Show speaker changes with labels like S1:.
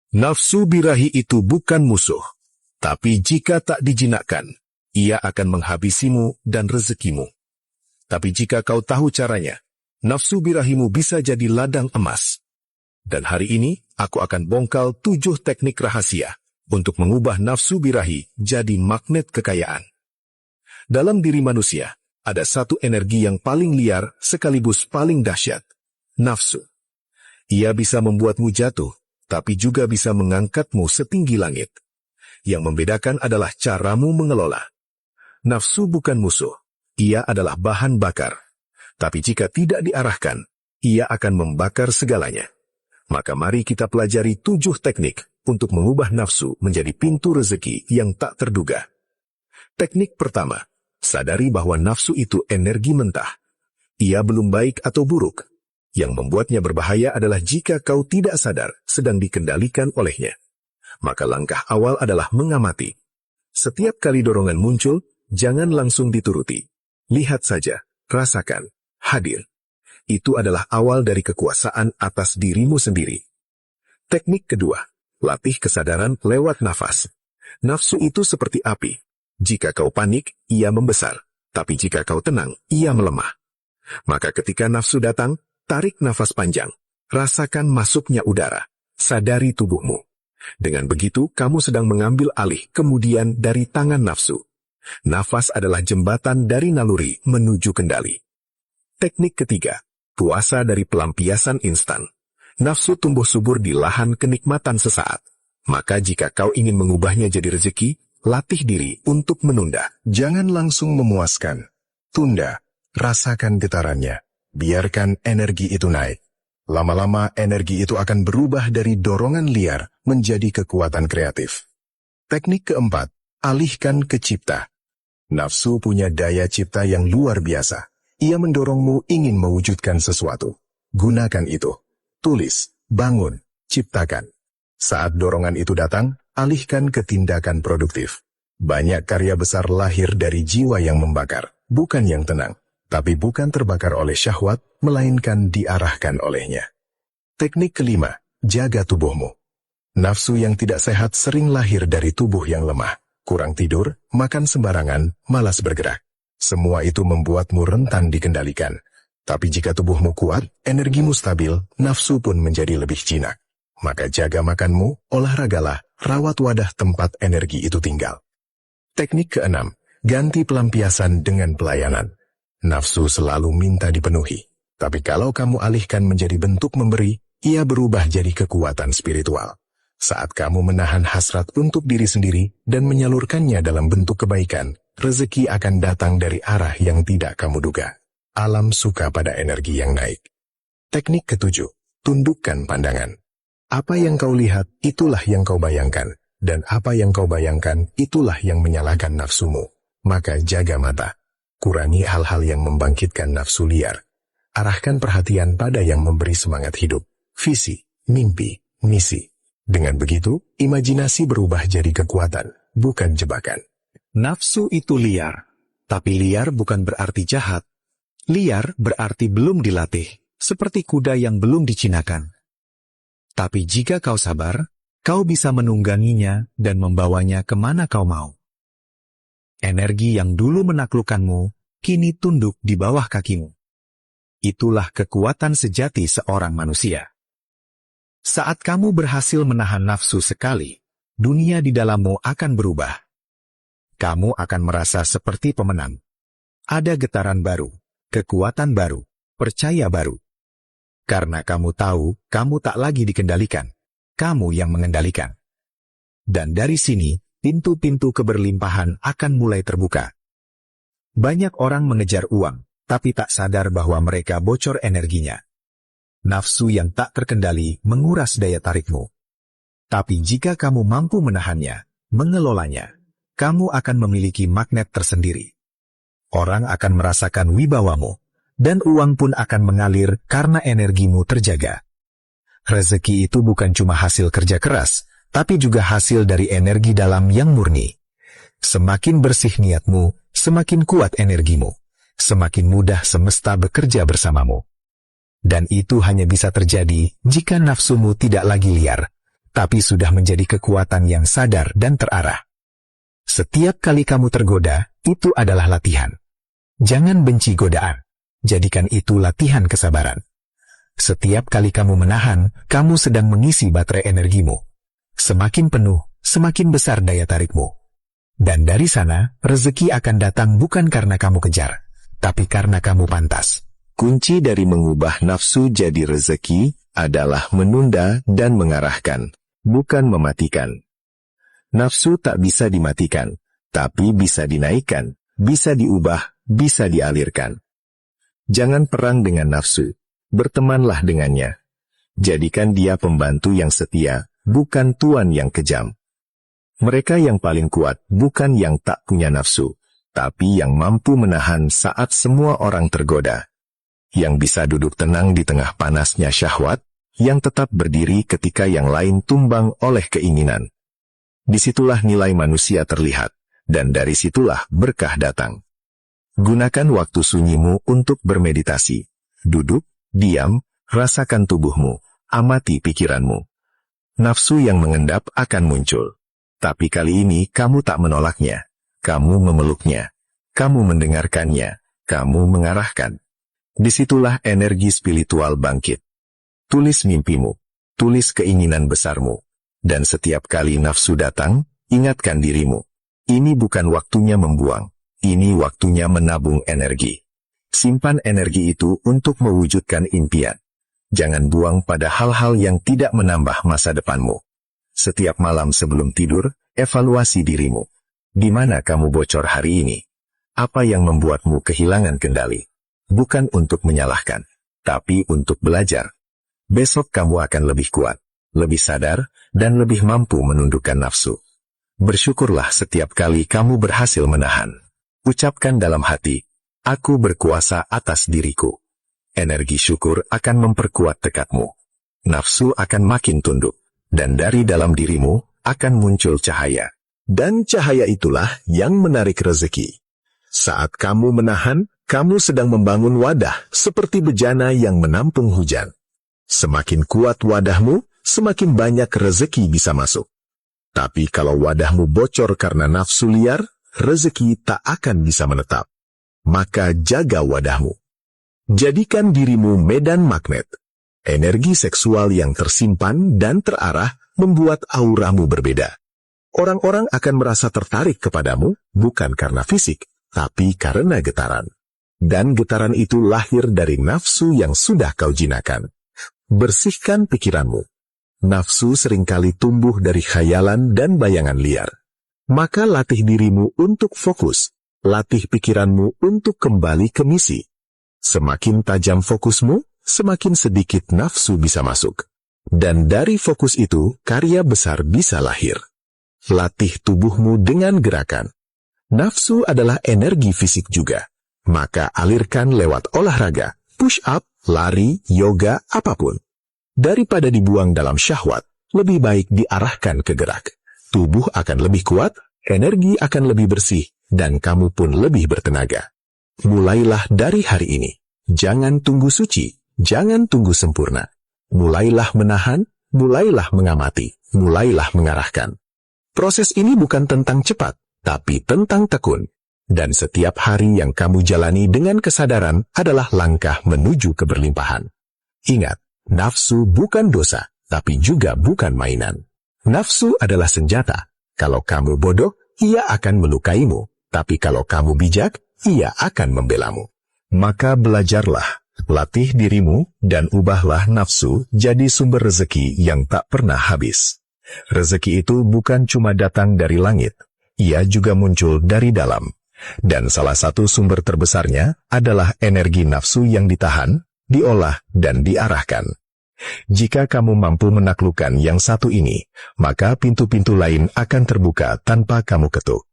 S1: Nafsu birahi itu bukan musuh, tapi jika tak dijinakkan, ia akan menghabisimu dan rezekimu. Tapi jika kau tahu caranya, nafsu birahimu bisa jadi ladang emas. Dan hari ini, aku akan bongkal 7 teknik rahasia untuk mengubah nafsu birahi jadi magnet kekayaan. Dalam diri manusia, ada satu energi yang paling liar sekaligus paling dahsyat, nafsu. Ia bisa membuatmu jatuh, tapi juga bisa mengangkatmu setinggi langit. Yang membedakan adalah caramu mengelola. Nafsu bukan musuh, ia adalah bahan bakar. Tapi jika tidak diarahkan, ia akan membakar segalanya. Maka mari kita pelajari 7 teknik untuk mengubah nafsu menjadi pintu rezeki yang tak terduga. Teknik pertama, sadari bahwa nafsu itu energi mentah. Ia belum baik atau buruk. Yang membuatnya berbahaya adalah jika kau tidak sadar sedang dikendalikan olehnya. Maka langkah awal adalah mengamati. Setiap kali dorongan muncul, jangan langsung dituruti. Lihat saja, rasakan, hadir. Itu adalah awal dari kekuasaan atas dirimu sendiri. Teknik kedua, latih kesadaran lewat nafas. Nafsu itu seperti api. Jika kau panik, ia membesar. Tapi jika kau tenang, ia melemah. Maka ketika nafsu datang, tarik nafas panjang. Rasakan masuknya udara. Sadari tubuhmu. Dengan begitu, kamu sedang mengambil alih kemudian dari tangan nafsu. Nafas adalah jembatan dari naluri menuju kendali. Teknik ketiga, puasa dari pelampiasan instan. Nafsu tumbuh subur di lahan kenikmatan sesaat. Maka jika kau ingin mengubahnya jadi rezeki, latih diri untuk menunda.
S2: Jangan langsung memuaskan. Tunda, rasakan getarannya. Biarkan energi itu naik. Lama-lama energi itu akan berubah dari dorongan liar menjadi kekuatan kreatif. Teknik keempat, alihkan ke cipta. Nafsu punya daya cipta yang luar biasa. Ia mendorongmu ingin mewujudkan sesuatu. Gunakan itu. Tulis, bangun, ciptakan. Saat dorongan itu datang, alihkan ke tindakan produktif. Banyak karya besar lahir dari jiwa yang membakar, bukan yang tenang. Tapi bukan terbakar oleh syahwat, melainkan diarahkan olehnya. Teknik kelima, jaga tubuhmu. Nafsu yang tidak sehat sering lahir dari tubuh yang lemah. Kurang tidur, makan sembarangan, malas bergerak. Semua itu membuatmu rentan dikendalikan. Tapi jika tubuhmu kuat, energimu stabil, nafsu pun menjadi lebih jinak. Maka jaga makanmu, olahragalah, rawat wadah tempat energi itu tinggal. Teknik keenam, ganti pelampiasan dengan pelayanan. Nafsu selalu minta dipenuhi. Tapi kalau kamu alihkan menjadi bentuk memberi, ia berubah jadi kekuatan spiritual. Saat kamu menahan hasrat untuk diri sendiri dan menyalurkannya dalam bentuk kebaikan, rezeki akan datang dari arah yang tidak kamu duga. Alam suka pada energi yang naik. Teknik ketujuh, tundukkan pandangan. Apa yang kau lihat, itulah yang kau bayangkan. Dan apa yang kau bayangkan, itulah yang menyalakan nafsumu. Maka jaga mata. Kurangi hal-hal yang membangkitkan nafsu liar. Arahkan perhatian pada yang memberi semangat hidup, visi, mimpi, misi. Dengan begitu, imajinasi berubah jadi kekuatan, bukan jebakan.
S3: Nafsu itu liar, tapi liar bukan berarti jahat. Liar berarti belum dilatih, seperti kuda yang belum dicinakan. Tapi jika kau sabar, kau bisa menungganginya dan membawanya kemana kau mau. Energi yang dulu menaklukkanmu, kini tunduk di bawah kakimu. Itulah kekuatan sejati seorang manusia. Saat kamu berhasil menahan nafsu sekali, dunia di dalammu akan berubah. Kamu akan merasa seperti pemenang. Ada getaran baru, kekuatan baru, percaya baru. Karena kamu tahu, kamu tak lagi dikendalikan. Kamu yang mengendalikan. Dan dari sini, pintu-pintu keberlimpahan akan mulai terbuka. Banyak orang mengejar uang, tapi tak sadar bahwa mereka bocor energinya. Nafsu yang tak terkendali menguras daya tarikmu. Tapi jika kamu mampu menahannya, mengelolanya, kamu akan memiliki magnet tersendiri. Orang akan merasakan wibawamu, dan uang pun akan mengalir karena energimu terjaga. Rezeki itu bukan cuma hasil kerja keras, tapi juga hasil dari energi dalam yang murni. Semakin bersih niatmu, semakin kuat energimu. Semakin mudah semesta bekerja bersamamu. Dan itu hanya bisa terjadi jika nafsumu tidak lagi liar, tapi sudah menjadi kekuatan yang sadar dan terarah. Setiap kali kamu tergoda, itu adalah latihan. Jangan benci godaan. Jadikan itu latihan kesabaran. Setiap kali kamu menahan, kamu sedang mengisi baterai energimu. Semakin penuh, semakin besar daya tarikmu. Dan dari sana, rezeki akan datang bukan karena kamu kejar, tapi karena kamu pantas.
S1: Kunci dari mengubah nafsu jadi rezeki adalah menunda dan mengarahkan, bukan mematikan. Nafsu tak bisa dimatikan, tapi bisa dinaikkan, bisa diubah, bisa dialirkan. Jangan perang dengan nafsu, bertemanlah dengannya. Jadikan dia pembantu yang setia, bukan tuan yang kejam. Mereka yang paling kuat bukan yang tak punya nafsu, tapi yang mampu menahan saat semua orang tergoda. Yang bisa duduk tenang di tengah panasnya syahwat, yang tetap berdiri ketika yang lain tumbang oleh keinginan. Disitulah nilai manusia terlihat, dan dari situlah berkah datang. Gunakan waktu sunyimu untuk bermeditasi. Duduk, diam, rasakan tubuhmu, amati pikiranmu. Nafsu yang mengendap akan muncul. Tapi kali ini kamu tak menolaknya. Kamu memeluknya. Kamu mendengarkannya. Kamu mengarahkan. Disitulah energi spiritual bangkit. Tulis mimpimu. Tulis keinginan besarmu. Dan setiap kali nafsu datang, ingatkan dirimu. Ini bukan waktunya membuang. Ini waktunya menabung energi. Simpan energi itu untuk mewujudkan impian. Jangan buang pada hal-hal yang tidak menambah masa depanmu. Setiap malam sebelum tidur, evaluasi dirimu. Di mana kamu bocor hari ini? Apa yang membuatmu kehilangan kendali? Bukan untuk menyalahkan, tapi untuk belajar. Besok kamu akan lebih kuat, lebih sadar, dan lebih mampu menundukkan nafsu. Bersyukurlah setiap kali kamu berhasil menahan. Ucapkan dalam hati, aku berkuasa atas diriku. Energi syukur akan memperkuat tekadmu. Nafsu akan makin tunduk, dan dari dalam dirimu akan muncul cahaya. Dan cahaya itulah yang menarik rezeki. Saat kamu menahan, kamu sedang membangun wadah seperti bejana yang menampung hujan. Semakin kuat wadahmu, semakin banyak rezeki bisa masuk. Tapi kalau wadahmu bocor karena nafsu liar, rezeki tak akan bisa menetap. Maka jaga wadahmu. Jadikan dirimu medan magnet. Energi seksual yang tersimpan dan terarah membuat auramu berbeda. Orang-orang akan merasa tertarik kepadamu bukan karena fisik, tapi karena getaran. Dan getaran itu lahir dari nafsu yang sudah kau jinakan. Bersihkan pikiranmu. Nafsu seringkali tumbuh dari khayalan dan bayangan liar. Maka latih dirimu untuk fokus, latih pikiranmu untuk kembali ke misi. Semakin tajam fokusmu, semakin sedikit nafsu bisa masuk. Dan dari fokus itu, karya besar bisa lahir. Latih tubuhmu dengan gerakan. Nafsu adalah energi fisik juga. Maka alirkan lewat olahraga, push up, lari, yoga, apapun. Daripada dibuang dalam syahwat, lebih baik diarahkan ke gerak. Tubuh akan lebih kuat, energi akan lebih bersih, dan kamu pun lebih bertenaga. Mulailah dari hari ini. Jangan tunggu suci, jangan tunggu sempurna. Mulailah menahan, mulailah mengamati, mulailah mengarahkan. Proses ini bukan tentang cepat, tapi tentang tekun. Dan setiap hari yang kamu jalani dengan kesadaran adalah langkah menuju keberlimpahan. Ingat, nafsu bukan dosa, tapi juga bukan mainan. Nafsu adalah senjata. Kalau kamu bodoh, ia akan melukaimu. Tapi kalau kamu bijak, ia akan membelamu. Maka belajarlah, latih dirimu, dan ubahlah nafsu jadi sumber rezeki yang tak pernah habis. Rezeki itu bukan cuma datang dari langit, ia juga muncul dari dalam. Dan salah satu sumber terbesarnya adalah energi nafsu yang ditahan, diolah, dan diarahkan. Jika kamu mampu menaklukkan yang satu ini, maka pintu-pintu lain akan terbuka tanpa kamu ketuk.